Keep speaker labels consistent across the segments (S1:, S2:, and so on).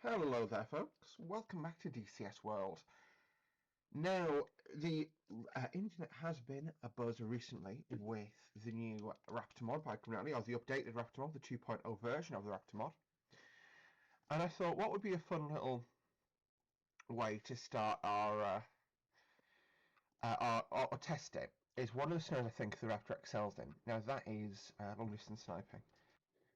S1: Hello there, folks. Welcome back to DCS World. Now, the internet has been abuzz recently with the new Raptor mod by community, or the updated Raptor mod, the 2.0 version of the Raptor mod. And I thought, what would be a fun little way to start our test it is one of the scenarios I think the Raptor excels in. Now, that is long distance sniping.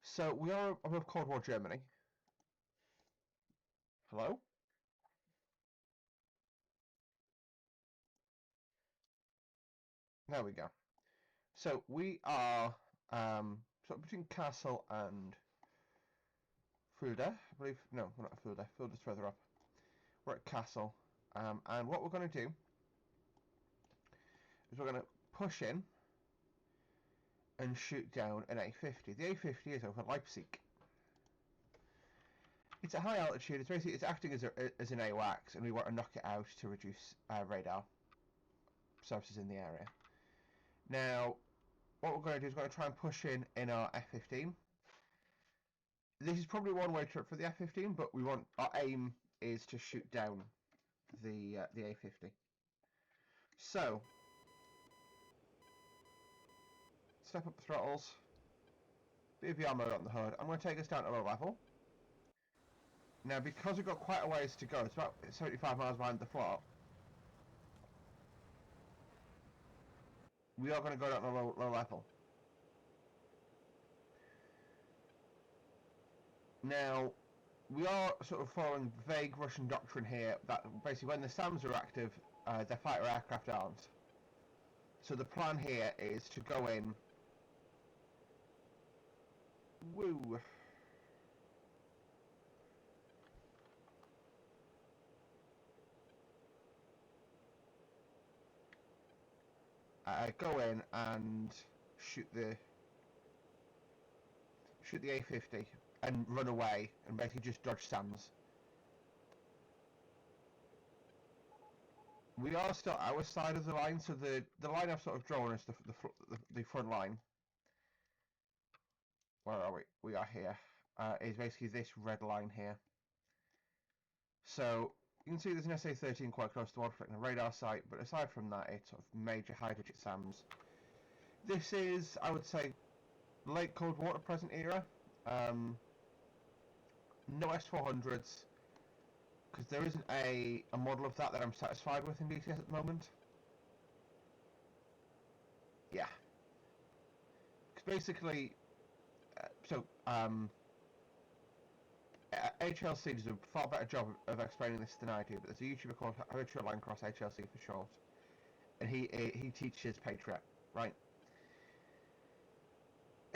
S1: So we are above Cold War Germany. Hello? There we go. So we are sort of between Castle and Fulda, I believe. No, we're not at Fulda. Fulda's further up. We're at Castle, and what we're going to do is we're going to push in and shoot down an A-50. The A-50 is over Leipzig. It's at high altitude. It's basically acting as an AWACS, and we want to knock it out to reduce radar services in the area. Now, what we're going to do is we're going to try and push in our F-15. This is probably one way trip for the F-15, but our aim is to shoot down the A-50. So, step up the throttles, BVR mode on the hood. I'm going to take us down to low level. Now, because we've got quite a ways to go, it's about 75 miles behind the float, we are going to go down to low level. Now, we are sort of following vague Russian doctrine here that basically when the SAMs are active, their fighter aircraft aren't. So the plan here is to go in. Woo! Go in and shoot the A-50 and run away and basically just dodge SAMs. We are still our side of the line, so the line I've sort of drawn is the front line. Where are we? We are here. Is basically this red line here. So you can see there's an SA-13 quite close to one reflecting a radar site, but aside from that, it's sort of major high-digit SAMs. This is, I would say, late Cold War to present era. No S-400s, because there isn't a model of that I'm satisfied with in DCS at the moment. Yeah. Because basically, HLC does a far better job of explaining this than I do, but there's a YouTuber called Virtual Line Cross HLC for short, and he teaches Patriot, right?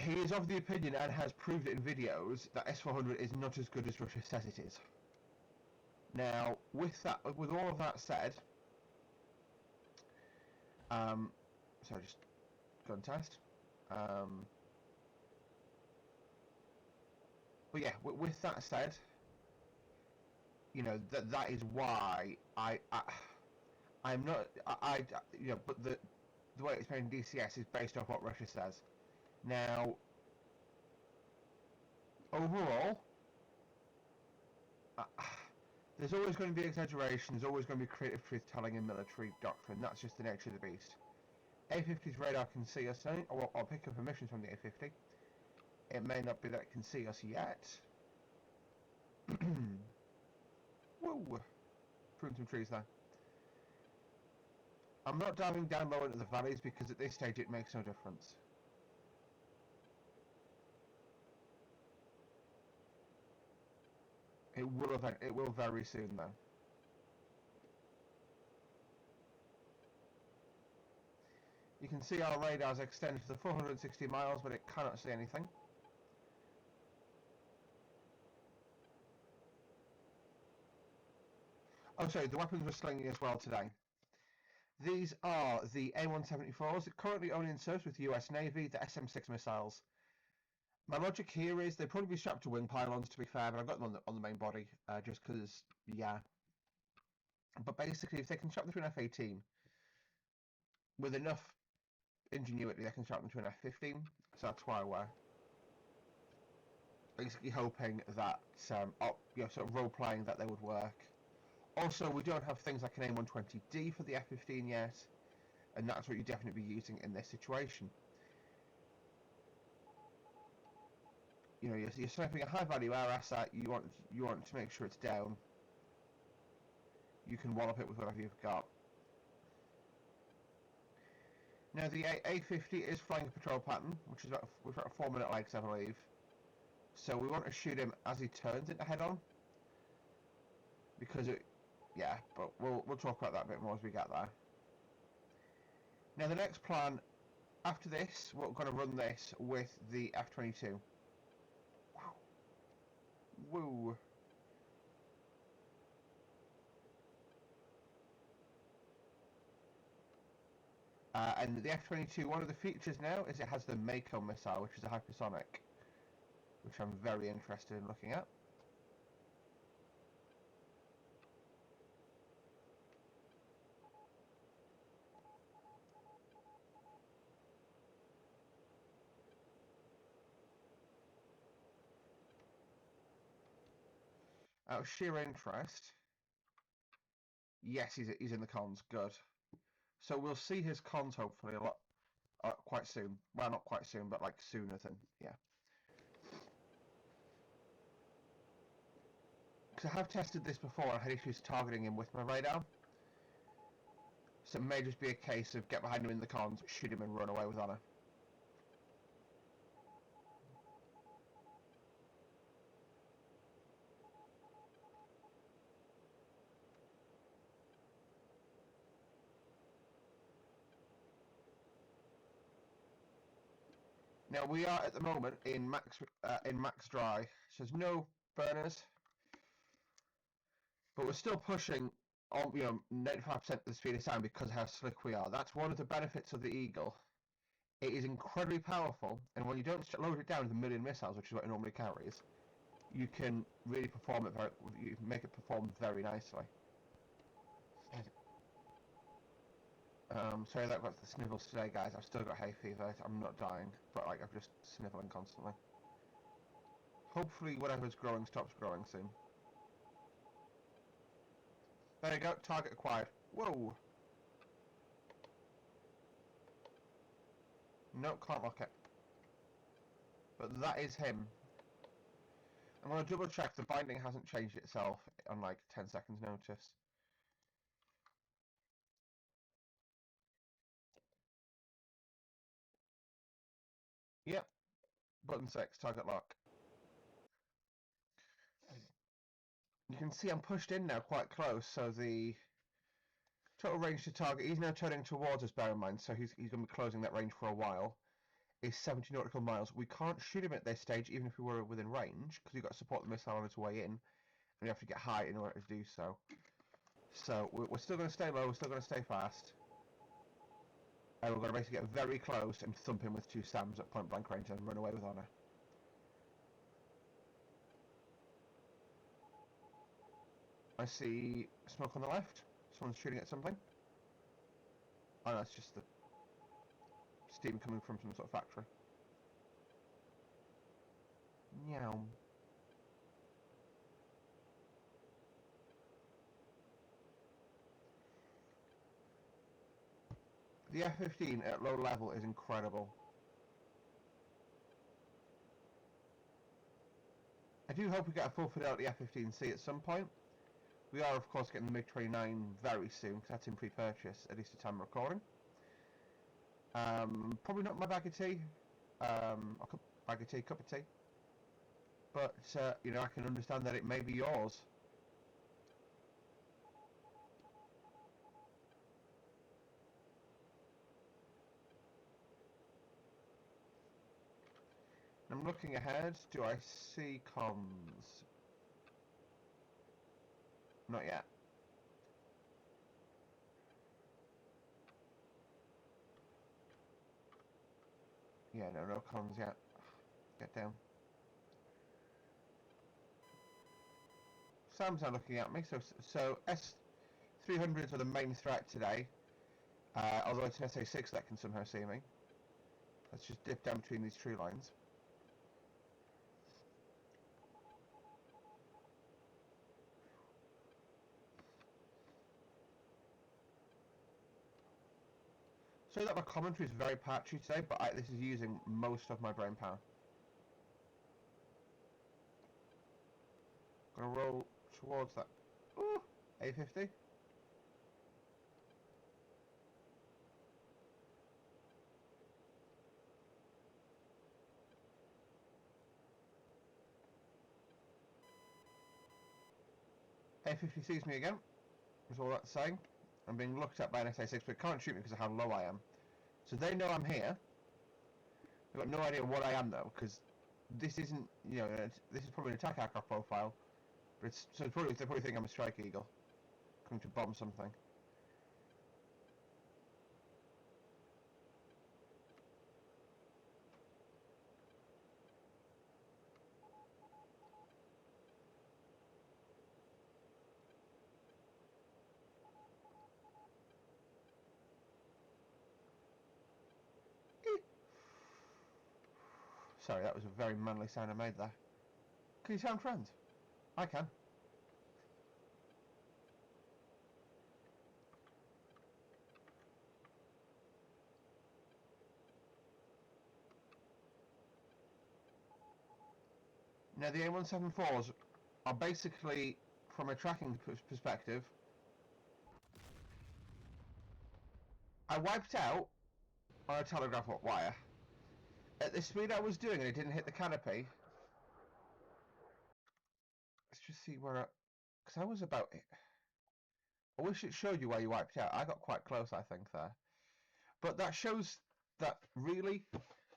S1: He is of the opinion, and has proved it in videos, that S-400 is not as good as Russia says it is. Now, with all of that said, so just go and test. But yeah, with that said, you know that is why I'm not you know, but the way it's playing DCS is based off what Russia says. Now, overall, there's always going to be exaggeration. There's always going to be creative truth-telling in military doctrine. That's just the nature of the beast. A-50's radar can see us, or I'll pick up emissions from the A-50. It may not be that it can see us yet. Woo! Prune some trees there. I'm not diving down low into the valleys because at this stage it makes no difference. It will very soon though. You can see our radars extend to the 460 miles, but it cannot see anything. Oh, sorry, the weapons we're slinging as well today. These are the A-174s, currently only in service with the US Navy, the SM-6 missiles. My logic here is they'd probably be strapped to wing pylons, to be fair, but I've got them on the main body, just because, yeah. But basically, if they can strap them to an F-18, with enough ingenuity, they can strap them to an F-15, so that's why we're basically hoping that, sort of role-playing that they would work. Also, we don't have things like an A120D for the F-15 yet, and that's what you definitely be using in this situation. You know, you're sniping a high-value air asset. You want to make sure it's down. You can wallop it with whatever you've got. Now the A50 is flying a patrol pattern, which is about 4-minute legs, I believe. So we want to shoot him as he turns into head-on, because but we'll talk about that a bit more as we get there. Now the next plan after this, we're going to run this with the F-22. Woo! And the F-22, one of the features now is it has the Mako missile, which is a hypersonic, which I'm very interested in looking at. Out of sheer interest, yes, he's in the cons. Good. So we'll see his cons hopefully a lot quite soon. Well, not quite soon, but like sooner than Because I have tested this before. I had issues targeting him with my radar, so it may just be a case of get behind him in the cons, shoot him, and run away with honor. Now we are at the moment in max dry, so there's no burners, but we're still pushing on 95% of the speed of sound because of how slick we are. That's one of the benefits of the Eagle. It is incredibly powerful, and when you don't load it down with a million missiles, which is what it normally carries, you can really perform it you make it perform very nicely. Sorry that I've got the sniffles today, guys. I've still got hay fever. I'm not dying, but like I'm just sniffling constantly. Hopefully whatever's growing stops growing soon. There you go, target acquired. Whoa! No, can't lock it. But that is him. I'm going to double check the binding hasn't changed itself on like 10 seconds notice. Yep. Button 6, target lock. You can see I'm pushed in now quite close, so the total range to target, he's now turning towards us, bear in mind, so he's going to be closing that range for a while, is 70 nautical miles. We can't shoot him at this stage, even if we were within range, because we've got to support the missile on its way in, and we have to get high in order to do so. So we're still going to stay low, we're still going to stay fast. And we're going to basically get very close and thump him with 2 SAMs at point blank range and run away with honour. I see smoke on the left. Someone's shooting at something. Oh no, it's just the steam coming from some sort of factory. Meow. The F-15 at low level is incredible. I do hope we get a full fidelity F-15C at some point. We are, of course, getting the MiG-29 very soon, because that's in pre-purchase, at least the time of recording. Probably not my bag of tea. Bag of tea, cup of tea. But, I can understand that it may be yours. I'm looking ahead. Do I see comms? Not yet. Yeah, no comms yet. Get down. Sam's now looking at me. So S-300s are the main threat today. Although it's an SA-6 that can somehow see me. Let's just dip down between these tree lines. So that my commentary is very patchy today, but this is using most of my brain power. Gonna roll towards that. Ooh, A50. A50 sees me again, is all that's saying. I'm being looked at by an SA6, but it can't shoot me because of how low I am. So they know I'm here. They've got no idea what I am though, because this isn't, you know, this is probably an attack aircraft profile, but it's, so they probably think I'm a strike eagle, coming to bomb something. Sorry, that was a very manly sound I made there. Can you sound friends? I can. Now the A174s are basically, from a tracking perspective, I wiped out on a telegraph wire. At the speed I was doing and it didn't hit the canopy. Let's just see where because I was about it. I wish it showed you where you wiped out. I got quite close, I think, there. But that shows that really,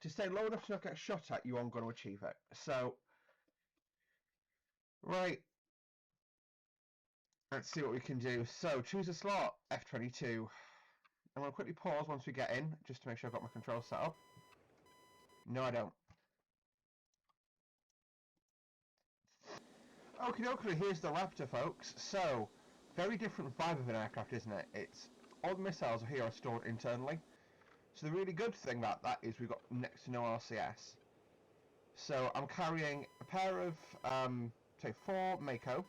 S1: to stay low enough to not get shot at, you aren't going to achieve it. So, right. Let's see what we can do. So, choose a slot, F-22. I'm going to quickly pause once we get in, just to make sure I've got my controls set up. No, I don't. Okay, here's the Raptor, folks. So, very different vibe of an aircraft, isn't it? It's all the missiles here are stored internally. So the really good thing about that is we've got next to no RCS. So I'm carrying a pair of, say, 4 Mako.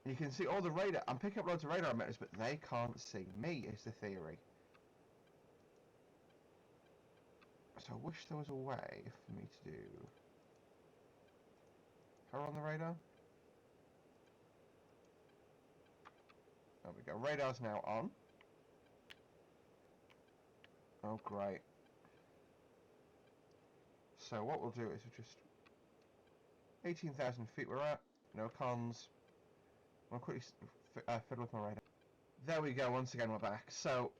S1: And you can see all the radar. I'm picking up loads of radar emitters, but they can't see me, is the theory. So I wish there was a way for me to do... Power on the radar? There we go. Radar's now on. Oh, great. So what we'll do is we'll just... 18,000 feet we're at. No cons. I'll quickly fiddle with my radar. There we go. Once again, we're back. So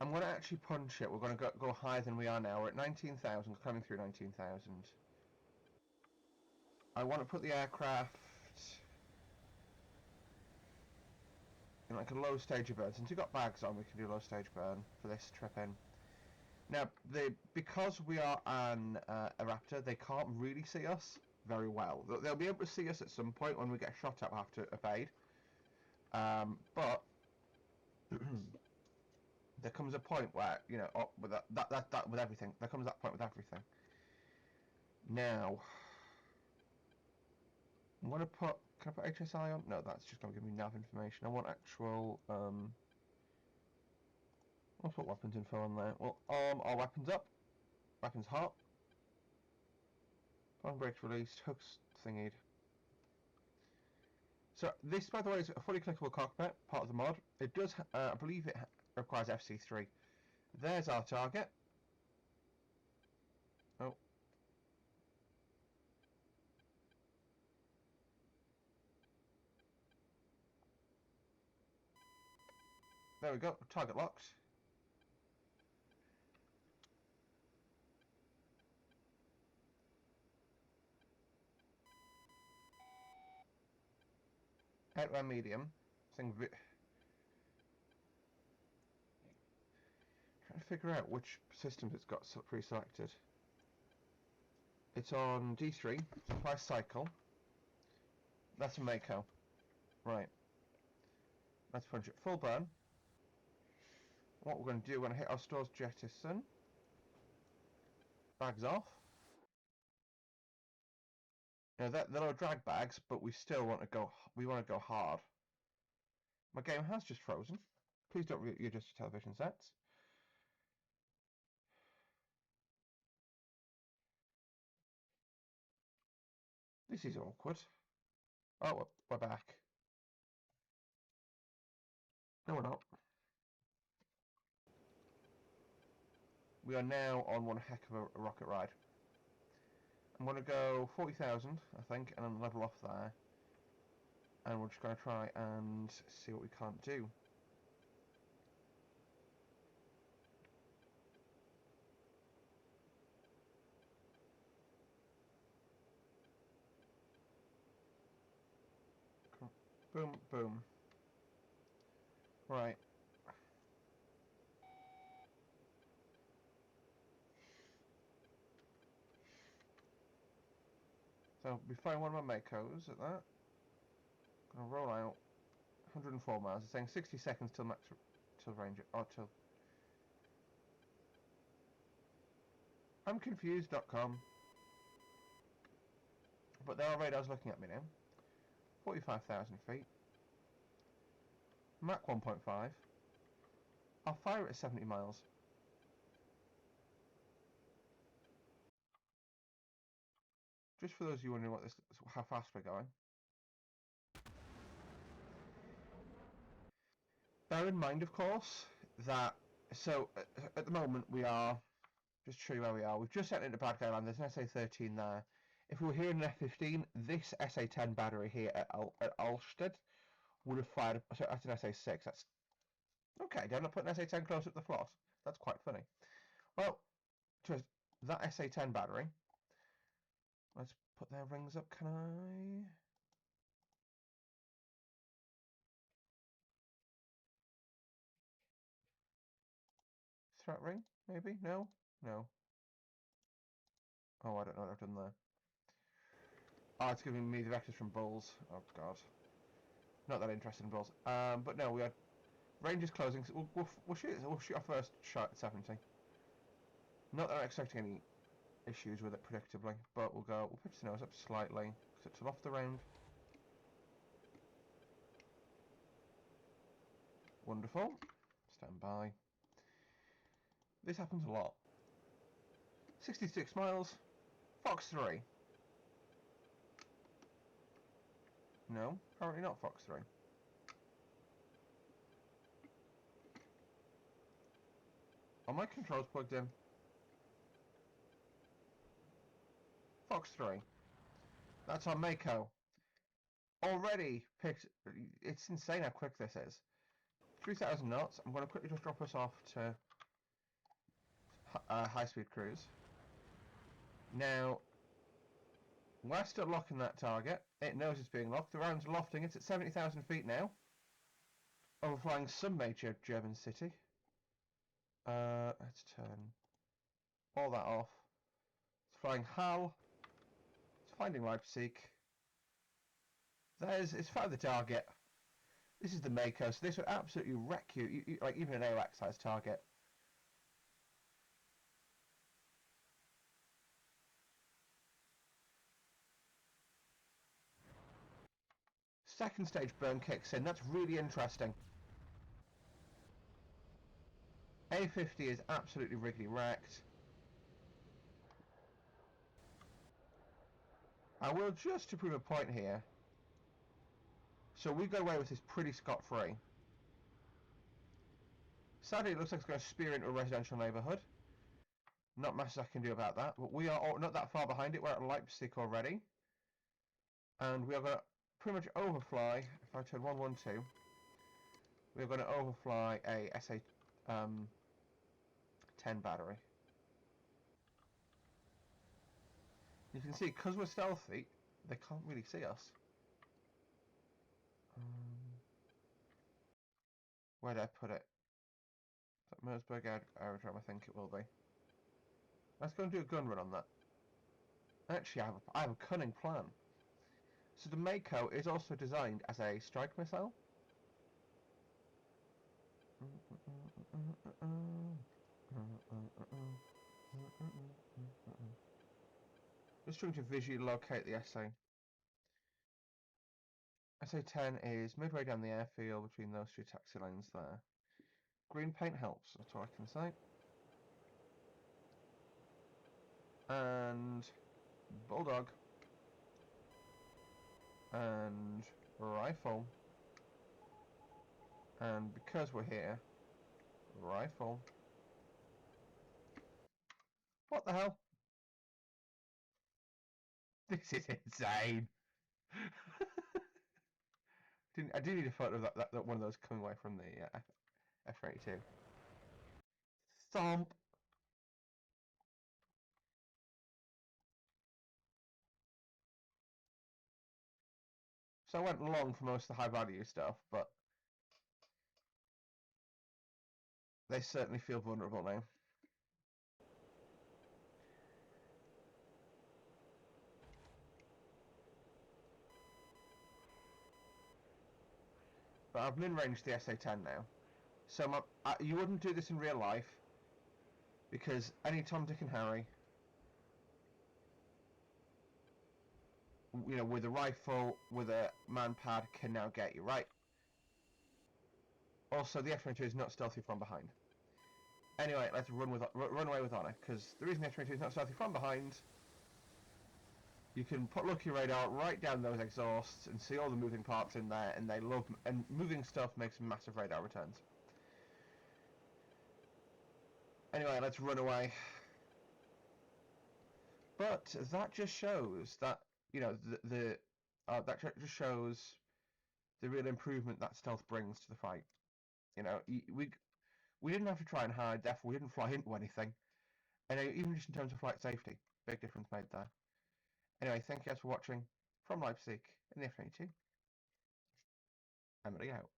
S1: I'm going to actually punch it. We're going to go higher than we are now. We're at 19,000, coming through 19,000. I want to put the aircraft in like a low stage of burn. Since we've got bags on, we can do low stage burn for this trip in. Now, because we are an a Raptor, they can't really see us very well. They'll be able to see us at some point when we get shot at. We'll have to evade. But there comes a point where, you know, with that with everything, there comes that point with everything. Now, I'm going to put, can I put HSI on? No, that's just going to give me nav information. I want actual, I'll put weapons info on there. We'll arm our weapons up. Weapons hot. Arm brakes released. Hooks thingied. So this, by the way, is a fully clickable cockpit, part of the mod. It does, I believe it requires FC3. There's our target. Oh. There we go, target locked. Headwear medium. Trying to figure out which systems it's got pre-selected. It's on D3, supply cycle. That's a Mako. Right. Let's punch it full burn. What we're going to do, we're going to hit our stores jettison. Bags off. Now they're our drag bags, but we still want to go. We want to go hard. My game has just frozen. Please don't readjust your television sets. This is awkward. Oh, we're back. No, we're not. We are now on one heck of a rocket ride. I'm going to go 40,000, I think, and then level off there. And we're just going to try and see what we can't do. Boom, boom. Right. So, we find one of my Makos at that. Gonna roll out. 104 miles. It's saying 60 seconds till max, till range, or till... I'm confused.com. But there are radars looking at me now. 45,000 feet. Mach 1.5. I'll fire it at 70 miles. Just for those of you wondering what this, how fast we're going. Bear in mind, of course, that at the moment we are, just show you where we are. We've just set into bad guy land. There's an SA-13 there. If we were here in an F-15, this SA-10 battery here at Alstead would have fired. So that's an SA-6. That's okay. Did I not put an SA-10 close up the float? That's quite funny. Well, just that SA-10 battery. Let's put their rings up. Can I? Threat ring? Maybe? No? No. Oh, I don't know what I've done there. Oh, it's giving me the vectors from bulls. Oh, God. Not that interested in bulls. But no, we had range is closing. So we'll shoot our first shot at 70. Not that I'm expecting any issues with it, predictably. But we'll pitch the nose up slightly. Because it's off the round. Wonderful. Stand by. This happens a lot. 66 miles. Fox 3. No, apparently not Fox 3. Are my controls plugged in? Fox 3. That's our Mako. Already picked... It's insane how quick this is. 3,000 knots. I'm going to quickly just drop us off to high-speed cruise. Now, we're still locking that target. It knows it's being locked. The round's lofting. It's at 70,000 feet now. Overflying some major German city. Let's turn all that off. It's flying Hal. It's finding Leipzig. It's found the target. This is the Mako, so this would absolutely wreck you, like even an AWACS-sized target. Second stage burn kicks in. That's really interesting. A50 is absolutely riggedy wrecked. I will, just to prove a point here. So we got away with this pretty scot-free. Sadly, it looks like it's going to spear into a residential neighbourhood. Not much I can do about that, but we are not that far behind it. We're at Leipzig already. And we are going to pretty much overfly. If I turn 112, we're going to overfly a SA-10 battery. You can see, because we're stealthy, they can't really see us. Where did I put it? Is that Mersburg Aerodrome? I think it will be. Let's go and do a gun run on that. Actually, I have a cunning plan. So the Mako is also designed as a strike missile. Just trying to visually locate the SA. SA-10 is midway down the airfield between those two taxi lanes there. Green paint helps, that's all I can say. And bulldog. And rifle. And because we're here, rifle. What the hell? This is insane. I do need a photo of that one of those coming away from the F-22. Stomp. So I went long for most of the high value stuff, but they certainly feel vulnerable now. But I've min-ranged the SA-10 now. So you wouldn't do this in real life, because any Tom, Dick and Harry, you know, with a rifle, with a man-pad, can now get you, right? Also, the F-22 is not stealthy from behind. Anyway, let's run away with honor, because the reason the F-22 is not stealthy from behind, you can put Lucky Radar right down those exhausts and see all the moving parts in there, and moving stuff makes massive radar returns. Anyway, let's run away. But that just shows that, you know, that just shows the real improvement that stealth brings to the fight. You know, we didn't have to try and hide, therefore we didn't fly into anything. And even just in terms of flight safety, big difference made there. Anyway, thank you guys for watching from Leipzig in the F-22. I'm out.